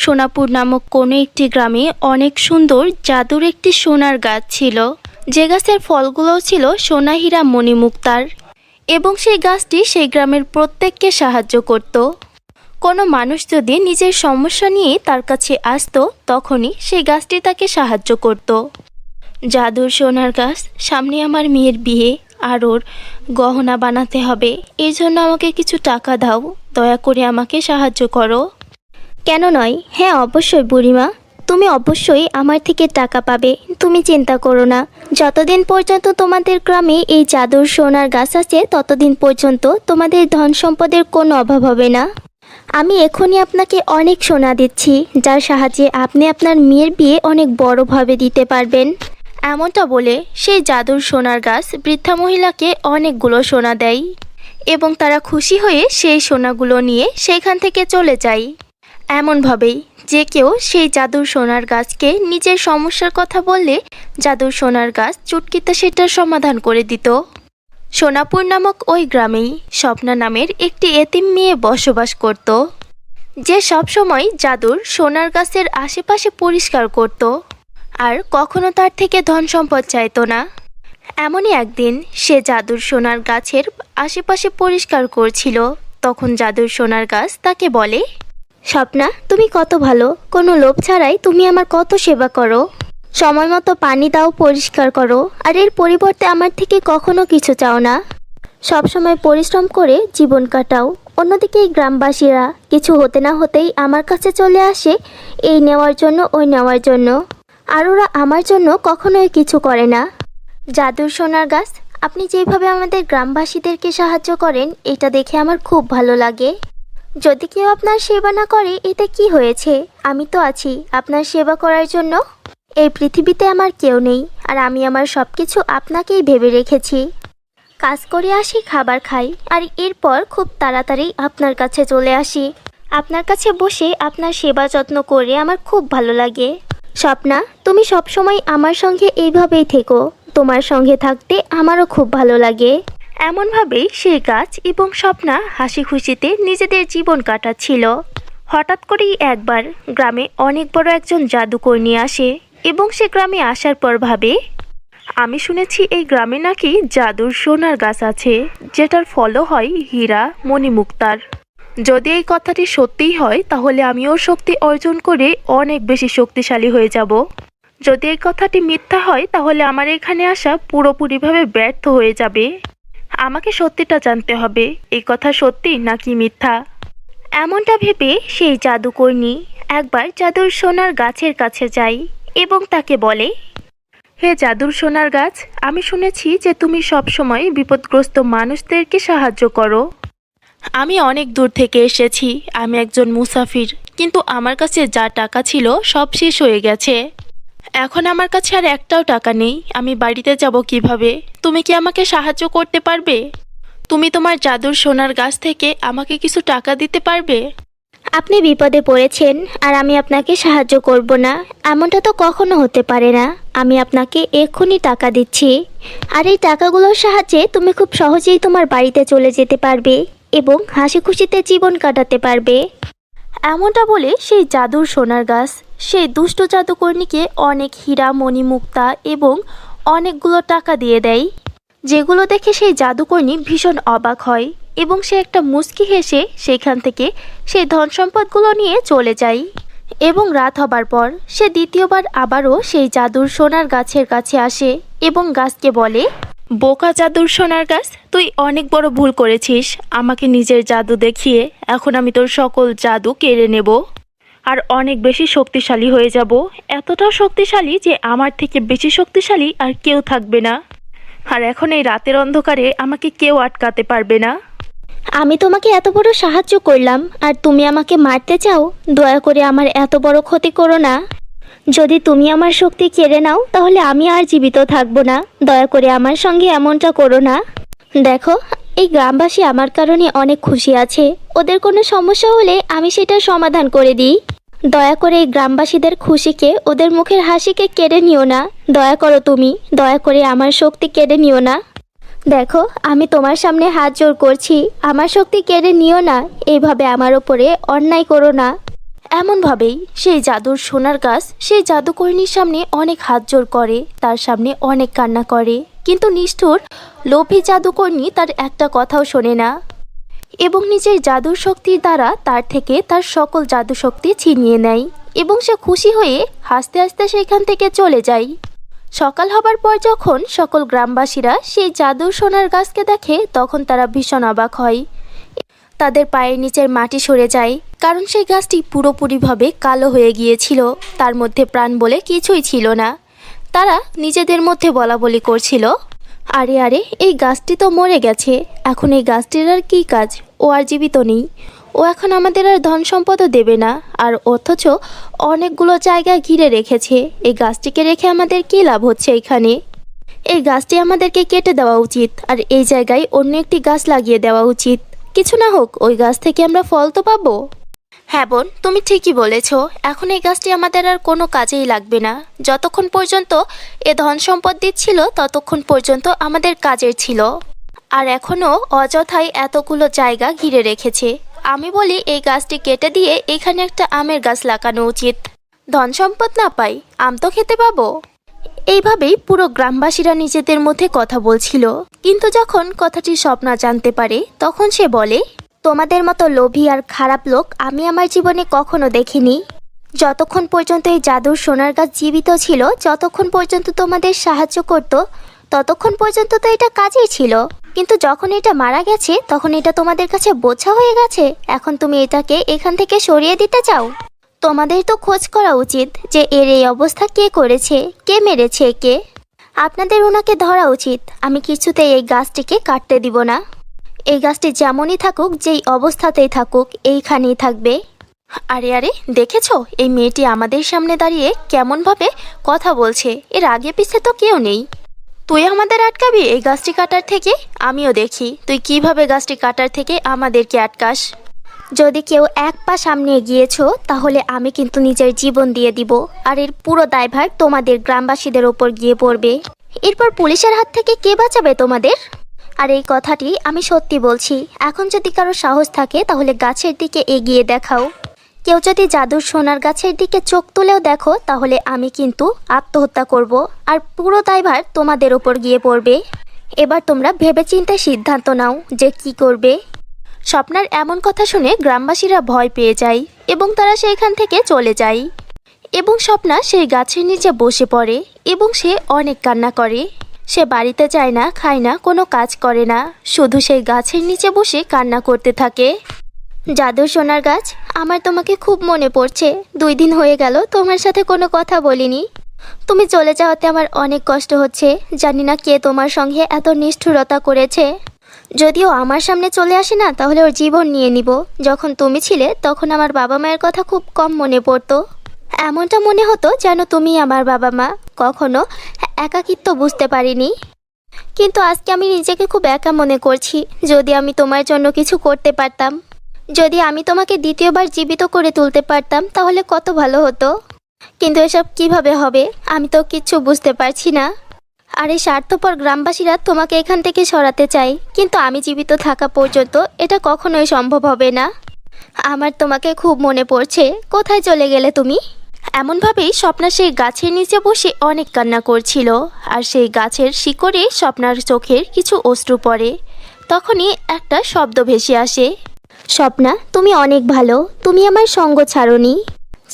সোনাপুর নামক কোনো একটি গ্রামে অনেক সুন্দর জাদুর একটি সোনার গাছ ছিল, যে গাছের ফলগুলোও ছিল সোনা হীরা মণিমুক্তার। এবং সেই গাছটি সেই গ্রামের প্রত্যেককে সাহায্য করত। কোনো মানুষ যদি নিজের সমস্যা নিয়ে তার কাছে আসতো, তখনই সেই গাছটি তাকে সাহায্য করত। জাদুর সোনার গাছ, সামনে আমার মেয়ের বিয়ে, আর ওর গহনা বানাতে হবে, এই জন্য আমাকে কিছু টাকা দাও, দয়া করে আমাকে সাহায্য করো। কেন নয়, হ্যাঁ অবশ্যই বুড়িমা, তুমি অবশ্যই আমার থেকে টাকা পাবে, তুমি চিন্তা করো না। যতদিন পর্যন্ত তোমাদের গ্রামে এই জাদুর সোনার গাছ আছে, ততদিন পর্যন্ত তোমাদের ধন সম্পদের কোনো অভাব হবে না। আমি এখনই আপনাকে অনেক সোনা দিচ্ছি, যার সাহায্যে আপনি আপনার মেয়ের বিয়ে অনেক বড়ভাবে দিতে পারবেন। এমনটা বলে সেই জাদুর সোনার গাছ বৃদ্ধা মহিলাকে অনেকগুলো সোনা দেয়, এবং তারা খুশি হয়ে সেই সোনাগুলো নিয়ে সেখান থেকে চলে যায়। এমনভাবেই যে কেউ সেই জাদুর সোনার গাছকে নিজের সমস্যার কথা বললে জাদুর সোনার গাছ চুটকিতে সেটার সমাধান করে দিত। সোনাপুর নামক ওই গ্রামেই স্বপ্না নামের একটি এতিম মেয়ে বসবাস করত, যে সবসময় জাদুর সোনার গাছের আশেপাশে পরিষ্কার করত, আর কখনো তার থেকে ধন সম্পদ চাইতো না। এমনই একদিন সে জাদুর সোনার গাছের আশেপাশে পরিষ্কার করছিল। তখন জাদুর সোনার গাছ তাকে বলে, স্বপ্না, তুমি কত ভালো, কোনো লোভ ছাড়াই তুমি আমার কত সেবা করো, সময় মতো পানি দাও, পরিষ্কার করো, আর এর পরিবর্তে আমার থেকে কখনো কিছু চাও না। সবসময় পরিশ্রম করে জীবন কাটাও। অন্যদিকে এই গ্রামবাসীরা কিছু হতে না হতেই আমার কাছে চলে আসে, এই নেওয়ার জন্য ওই নেওয়ার জন্য, আর ওরা আমার জন্য কখনোই কিছু করে না। জাদুর সোনার গাছ, আপনি যেভাবে আমাদের গ্রামবাসীদেরকে সাহায্য করেন, এটা দেখে আমার খুব ভালো লাগে। যদি কেউ আপনার সেবা না করে, এতে কি হয়েছে? আমি তো আছি আপনার সেবা করার জন্য। এই পৃথিবীতে আমার কেউ নেই, আর আমি আমার সব কিছু আপনাকেই ভেবে রেখেছি। কাজ করে আসি, খাবার খাই, আর এরপর খুব তাড়াতাড়ি আপনার কাছে চলে আসি। আপনার কাছে বসে আপনার সেবা যত্ন করে আমার খুব ভালো লাগে। স্বপ্না, তুমি সবসময় আমার সঙ্গে এইভাবেই থেকো, তোমার সঙ্গে থাকতে আমারও খুব ভালো লাগে। এমনভাবেই সেই গাছ এবং স্বপ্না হাসি খুশিতে নিজেদের জীবন কাটাচ্ছিল। হঠাৎ করেই একবার গ্রামে অনেক বড় একজন জাদুকরনী আসে, এবং সে গ্রামে আসার পর ভাবে, আমি শুনেছি এই গ্রামে নাকি জাদুর সোনার গাছ আছে, যেটার ফলও হয় হীরা মণিমুক্তার। যদি এই কথাটি সত্যিই হয়, তাহলে আমিও শক্তি অর্জন করে অনেক বেশি শক্তিশালী হয়ে যাব। যদি এই কথাটি মিথ্যা হয়, তাহলে আমার এখানে আসা পুরোপুরিভাবে ব্যর্থ হয়ে যাবে। আমাকে সত্যিটা জানতে হবে, এই কথা সত্যি নাকি মিথ্যা। এমনটা ভেবে সেই জাদুকরনী একবার জাদুর সোনার গাছের কাছে যায় এবং তাকে বলে, হে জাদুর সোনার গাছ, আমি শুনেছি যে তুমি সবসময় বিপদগ্রস্ত মানুষদেরকে সাহায্য করো। আমি অনেক দূর থেকে এসেছি, আমি একজন মুসাফির, কিন্তু আমার কাছে যা টাকা ছিল সব শেষ হয়ে গেছে। এখন আমার কাছে আর একটাও টাকা নেই, আমি বাড়িতে যাব কিভাবে? তুমি কি আমাকে সাহায্য করতে পারবে? তুমি তোমার জাদুর সোনার গাছ থেকে আমাকে কিছু টাকা দিতে পারবে? আপনি বিপদে পড়েছেন আর আমি আপনাকে সাহায্য করব না, এমনটা তো কখনো হতে পারে না। আমি আপনাকে এক্ষুনি টাকা দিচ্ছি, আর এই টাকাগুলোর সাহায্যে তুমি খুব সহজেই তোমার বাড়িতে চলে যেতে পারবে এবং হাসি খুশিতে জীবন কাটাতে পারবে। এমনটা বলে সেই জাদুর সোনার গাছ সেই দুষ্ট জাদুকরনীকে অনেক হীরা মণিমুক্তা এবং অনেকগুলো টাকা দিয়ে দেয়, যেগুলো দেখে সেই জাদুকরনী ভীষণ অবাক হয়, এবং সে একটা মুচকি হেসে সেখান থেকে সেই ধন সম্পদগুলো নিয়ে চলে যায়। এবং রাত হবার পর সে দ্বিতীয়বার আবারও সেই জাদুর সোনার গাছের কাছে আসে এবং গাছকে বলে, বোকা জাদুর সোনার গাছ, তুই অনেক বড় ভুল করেছিস আমাকে নিজের জাদু দেখিয়ে। এখন আমি তোর সকল জাদু কেড়ে নেব, আর অনেক বেশি শক্তিশালী হয়ে যাব, এতটাও শক্তিশালী যে আমার থেকে বেশি শক্তিশালী আর কেউ থাকবে না। আর এখন এই রাতের অন্ধকারে আমাকে কেউ আটকাতে পারবে না। আমি তোমাকে এত বড় সাহায্য করলাম, আর তুমি আমাকে মারতে চাও? দয়া করে আমার এত বড় ক্ষতি করো না। যদি তুমি আমার শক্তি কেড়ে নাও, তাহলে আমি আর জীবিত থাকবো না। দয়া করে আমার সঙ্গে এমনটা করো না। দেখো, এই গ্রামবাসী আমার কারণে অনেক খুশি আছে, ওদের কোনো সমস্যা হলে আমি সেটার সমাধান করে দিই। দয়া করে এই গ্রামবাসীদের খুশিকে, ওদের মুখের হাসিকে কেড়ে নিও না। দয়া করো, তুমি দয়া করে আমার শক্তি কেড়ে নিও না। দেখো, আমি তোমার সামনে হাত জোড় করছি, আমার শক্তি কেড়ে নিও না, এইভাবে আমার ওপরে অন্যায় করো না। এমনভাবেই সেই জাদুর সোনার গাছ সেই জাদুকরণীর সামনে অনেক হাত জোর করে, তার সামনে অনেক কান্না করে, কিন্তু নিষ্ঠুর লোভী জাদুকরণী তার একটা কথাও শোনে না এবং নিজের জাদুর শক্তির দ্বারা তার থেকে তার সকল জাদু শক্তি ছিনিয়ে নেয় এবং সে খুশি হয়ে হাসতে হাসতে সেখান থেকে চলে যায়। সকাল হবার পর যখন সকল গ্রামবাসীরা সেই জাদুর সোনার গাছকে দেখে তখন তারা ভীষণ অবাক হয়। তাদের পায়ের নিচের মাটি সরে যায়, কারণ সেই গাছটি পুরোপুরিভাবে কালো হয়ে গিয়েছিল, তার মধ্যে প্রাণ বলে কিছুই ছিল না। তারা নিজেদের মধ্যে বলাবলি করছিল, আরে আরে এই গাছটি তো মরে গেছে, এখন এই গাছটির আর কী কাজ, ও আর জীবিত নেই, ও এখন আমাদের আর ধন সম্পদও দেবে না, আর অথচ অনেকগুলো জায়গা ঘিরে রেখেছে, এই গাছটিকে রেখে আমাদের কী লাভ হচ্ছে এখানে? এই গাছটি আমাদেরকে কেটে দেওয়া উচিত আর এই জায়গায় অন্য একটি গাছ লাগিয়ে দেওয়া উচিত, কিছু না হোক ওই গাছ থেকে আমরা ফল তো পাবো। হ্যাঁ বোন, তুমি ঠিকই বলেছ, এখন এই গাছটি আমাদের আর কোনো কাজেই লাগবে না, যতক্ষণ পর্যন্ত এ ধন সম্পদ দিচ্ছিল ততক্ষণ পর্যন্ত আমাদের কাজের ছিল, আর এখনও অযথাই এতগুলো জায়গা ঘিরে রেখেছে। আমি বলি এই গাছটি কেটে দিয়ে এখানে একটা আমের গাছ লাগানো উচিত, ধন সম্পদ না পাই আম তো খেতে পাবো। এইভাবেই পুরো গ্রামবাসীরা নিজেদের মধ্যে কথা বলছিল, কিন্তু যখন কথাটি স্বপ্না জানতে পারে তখন সে বলে, তোমাদের মতো লোভী আর খারাপ লোক আমি আমার জীবনে কখনো দেখিনি। যতক্ষণ পর্যন্ত এই জাদুর সোনার গাছ জীবিত ছিল, যতক্ষণ পর্যন্ত তোমাদের সাহায্য করত, ততক্ষণ পর্যন্ত তো এটা কাজেই ছিল, কিন্তু যখন এটা মারা গেছে তখন এটা তোমাদের কাছে বোঝা হয়ে গেছে, এখন তুমি এটাকে এখান থেকে সরিয়ে দিতে চাও। তোমাদের তো খোঁজ করা উচিত যে এর এই অবস্থা কে করেছে, কে মেরেছে একে। আপনাদের ওনাকে ধরা উচিত। আমি কিছুতেই এই গাছটিকে কাটতে দিব না। এই গাছটি যেমনই থাকুক, যেই অবস্থাতেই থাকুক, এইখানেই থাকবে। আরে আরে দেখেছো এই মেয়েটি আমাদের সামনে দাঁড়িয়ে কেমনভাবে কথা বলছে, এর আগে পিছে তো কেউ নেই। তুই আমাদের আটকাবি এই গাছটি কাটার থেকে? আমিও দেখি তুই কিভাবে গাছটি কাটার থেকে আমাদেরকে আটকাস। যদি কেউ এক পা সামনে এগিয়েছো তাহলে আমি কিন্তু নিজের জীবন দিয়ে দিব, আর এর পুরো দায়ভার তোমাদের গ্রামবাসীদের ওপর গিয়ে পড়বে। এরপর পুলিশের হাত থেকে কে বাঁচাবে তোমাদের? আর এই কথাটি আমি সত্যি বলছি, এখন যদি কারো সাহস থাকে তাহলে গাছের দিকে এগিয়ে দেখাও। কেউ যদি জাদুর সোনার গাছের দিকে চোখ তুলেও দেখো তাহলে আমি কিন্তু আত্মহত্যা করব, আর পুরো দায়ভার তোমাদের ওপর গিয়ে পড়বে। এবার তোমরা ভেবেচিন্তে সিদ্ধান্ত নাও যে কি করবে। স্বপ্নার এমন কথা শুনে গ্রামবাসীরা ভয় পেয়ে যায় এবং তারা সেইখান থেকে চলে যায় এবং স্বপ্না সেই গাছের নিচে বসে পড়ে এবং সে অনেক কান্না করে। সে বাড়িতে যায় না, খায় না, কোনো কাজ করে না, শুধু সেই গাছের নিচে বসে কান্না করতে থাকে। জাদুর সোনার গাছ, আমার তোমাকে খুব মনে পড়ছে। 2 দিন হয়ে গেল তোমার সাথে কোনো কথা বলিনি। তুমি চলে যাওয়াতে আমার অনেক কষ্ট হচ্ছে। জানি না কে তোমার সঙ্গে এত নিষ্ঠুরতা করেছে। যদিও আমার সামনে চলে আসে না তাহলে ওর জীবন নিয়ে নিব। যখন তুমি ছিলে তখন আমার বাবা মায়ের কথা খুব কম মনে পড়তো। এমনটা মনে হতো যেন তুমি আমার বাবা মা। কখনো একাকিত্ব বুঝতে পারিনি, কিন্তু আজকে আমি নিজেকে খুব একা মনে করছি। যদি আমি তোমার জন্য কিছু করতে পারতাম, যদি আমি তোমাকে দ্বিতীয়বার জীবিত করে তুলতে পারতাম তাহলে কত ভালো হতো। কিন্তু এসব কিভাবে হবে আমি তো কিচ্ছু বুঝতে পারছি না। আর এই স্বার্থপর গ্রামবাসীরা তোমাকে এখান থেকে সরাতে চায়, কিন্তু আমি জীবিত থাকা পর্যন্ত এটা কখনোই সম্ভব হবে না। আমার তোমাকে খুব মনে পড়ছে। কোথায় চলে গেলে তুমি? এমনভাবেই স্বপ্না সেই গাছের নিচে বসে অনেক কান্না করছিল, আর সেই গাছের শিকড়ে স্বপ্নার চোখের কিছু অশ্রু পড়ে। তখনই একটা শব্দ ভেসে আসে, স্বপ্না, তুমি অনেক ভালো। তুমি আমার সঙ্গ ছাড়োনি।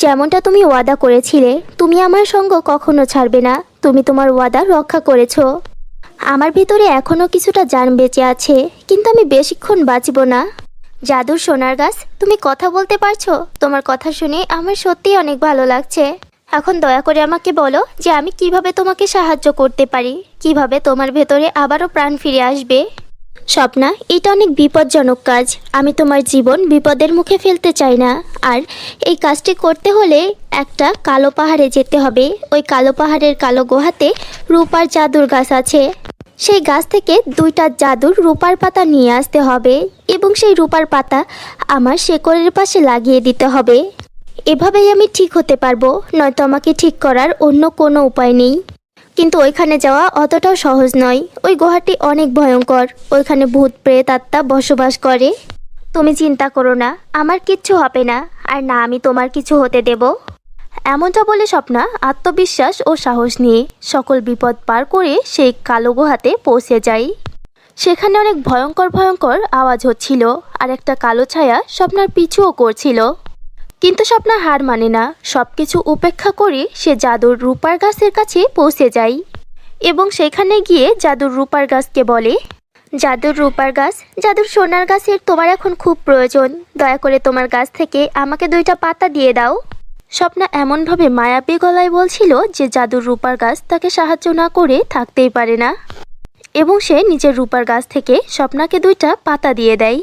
যেমনটা তুমি ওয়াদা করেছিলে, তুমি আমার সঙ্গ কখনো ছাড়বে না। তুমি তোমার ওয়াদা রক্ষা করেছো। আমার ভিতরে এখনও কিছুটা জান বেঁচে আছে, কিন্তু আমি বেশিক্ষণ বাঁচব না। জাদুর সোনার গাছ, তুমি কথা বলতে পারছো? তোমার কথা শুনে আমার সত্যিই অনেক ভালো লাগছে। এখন দয়া করে আমাকে বলো যে আমি কিভাবে তোমাকে সাহায্য করতে পারি, কিভাবে তোমার ভেতরে আবারও প্রাণ ফিরে আসবে। স্বপ্না, এটা অনেক বিপজ্জনক কাজ। আমি তোমার জীবন বিপদের মুখে ফেলতে চাই না। আর এই কাজটি করতে হলে একটা কালো পাহাড়ে যেতে হবে। ওই কালো পাহাড়ের কালো গুহাতে রূপার জাদুর গাছ আছে। সেই গাছ থেকে 2টা জাদুর রূপার পাতা নিয়ে আসতে হবে এবং সেই রূপার পাতা আমার শেকড়ের পাশে লাগিয়ে দিতে হবে। এভাবেই আমি ঠিক হতে পারবো, নয়তো আমাকে ঠিক করার অন্য কোনো উপায় নেই। কিন্তু ওইখানে যাওয়া অতটাও সহজ নয়। ওই গুহাটি অনেক ভয়ঙ্কর। ওইখানে ভূত প্রেত আত্মা বসবাস করে। তুমি চিন্তা করো না, আমার কিচ্ছু হবে না, আর না আমি তোমার কিছু হতে দেব। এমনটা বলে স্বপ্না আত্মবিশ্বাস ও সাহস নিয়ে সকল বিপদ পার করে সেই কালো গুহাতে পৌঁছে যায়। সেখানে অনেক ভয়ঙ্কর ভয়ঙ্কর আওয়াজ হচ্ছিল, আর একটা কালো ছায়া স্বপ্নার পিছুও করছিল। কিন্তু স্বপ্না হার মানে না, সব কিছু উপেক্ষা করে সে জাদুর রূপার গাছের কাছে পৌঁছে যায় এবং সেখানে গিয়ে জাদুর রূপার গাছকে বলে, জাদুর রূপার গাছ, জাদুর সোনার গাছের তোমার এখন খুব প্রয়োজন। দয়া করে তোমার গাছ থেকে আমাকে 2টা পাতা দিয়ে দাও। স্বপ্না এমনভাবে মায়াবী গলায় বলছিল যে জাদুর রূপার গাছ তাকে সাহায্য না করে থাকতেই পারে না, এবং সে নিজের রূপার গাছ থেকে স্বপ্নাকে 2টা পাতা দিয়ে দেয়।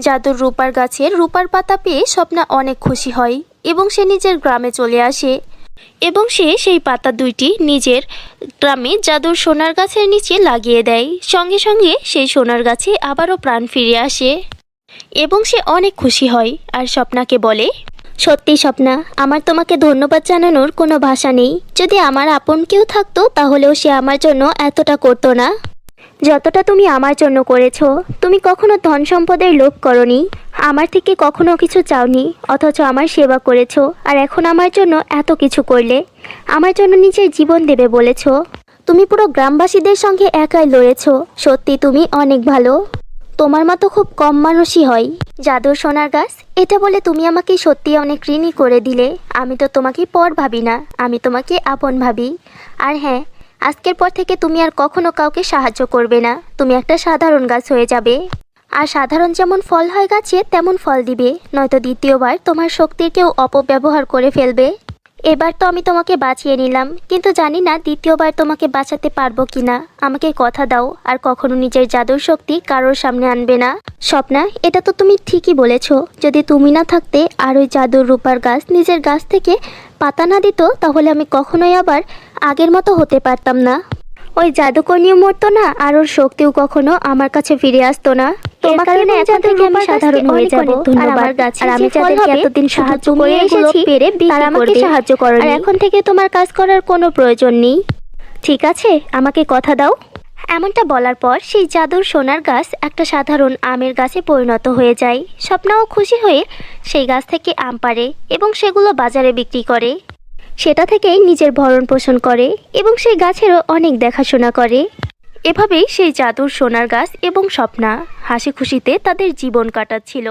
জাদুর রূপার গাছের রূপার পাতা পেয়ে স্বপ্না অনেক খুশি হয় এবং সে নিজের গ্রামে চলে আসে এবং সে সেই পাতা 2টি নিজের গ্রামে জাদুর সোনার গাছের নিচে লাগিয়ে দেয়। সঙ্গে সঙ্গে সেই সোনার গাছে আবারও প্রাণ ফিরে আসে এবং সে অনেক খুশি হয় আর স্বপ্নাকে বলে, সত্যি স্বপ্না, আমার তোমাকে ধন্যবাদ জানানোর কোনো ভাষা নেই। যদি আমার আপন কেউ থাকতো তাহলেও সে আমার জন্য এতটা করতো না যতটা তুমি আমার জন্য করেছো। তুমি কখনো ধন সম্পদের লোভ করনি, আমার থেকে কখনো কিছু চাওনি, অথচ আমার সেবা করেছো, আর এখন আমার জন্য এত কিছু করলে। আমার জন্য নিজের জীবন দেবে বলেছো। তুমি পুরো গ্রামবাসীদের সঙ্গে একাই লড়েছো। সত্যি তুমি অনেক ভালো। তোমার মতো খুব কম মানুষই হয়। জাদুর সোনার গাছ, এটা বলে তুমি আমাকে সত্যি অনেক ঋণী করে দিলে। আমি তো তোমাকে পর ভাবি না, আমি তোমাকে আপন ভাবি। আর হ্যাঁ, আজকের পর থেকে তুমি আর কখনো কাউকে সাহায্য করবে না। তুমি একটা সাধারণ গাছ হয়ে যাবে, আর সাধারণ যেমন ফল হয় গাছে তেমন ফল দিবে, নয়তো দ্বিতীয়বার তোমার শক্তির কেউ অপব্যবহার করে ফেলবে। এবার তো আমি তোমাকে বাঁচিয়ে নিলাম, কিন্তু জানি না দ্বিতীয়বার তোমাকে বাঁচাতে পারবো কিনা। আমাকে কথা দাও আর কখনো নিজের জাদুর শক্তি কারোর সামনে আনবে না। স্বপ্না, এটা তো তুমি ঠিকই বলেছো। যদি তুমি না থাকতে আর ওই জাদুর রূপার গাছ নিজের গাছ থেকে পাতা না দিত, তাহলে আমি কখনোই আবার আগের মতো হতে পারতাম না। ওই জাদুকর্ণীও মরতো না, আর ওর শক্তিও কখনো আমার কাছে ফিরে আসতো না। তোমার কারণে এখন থেকে আমি সাধারণ হয়ে যাব, আর আমার গাছ, আর আমি যাদেরকে এতদিন সাহায্য করে এসেছি তারা আমাকে সাহায্য করে। আর এখন থেকে তোমার কাজ করার কোনো প্রয়োজন নেই, ঠিক আছে? আমাকে কথা দাও। এমনটা বলার পর সেই জাদুর সোনার গাছ একটা সাধারণ আমের গাছে পরিণত হয়ে যায়। স্বপ্নাও খুশি হয়ে সেই গাছ থেকে আম পাড়ে এবং সেগুলো বাজারে বিক্রি করে। সেটা থেকেই নিজের ভরণ পোষণ করে এবং সেই গাছেরও অনেক দেখাশোনা করে। এভাবেই সেই জাদুর সোনার গাছ এবং স্বপ্না হাসি খুশিতে তাদের জীবন কাটাচ্ছিল।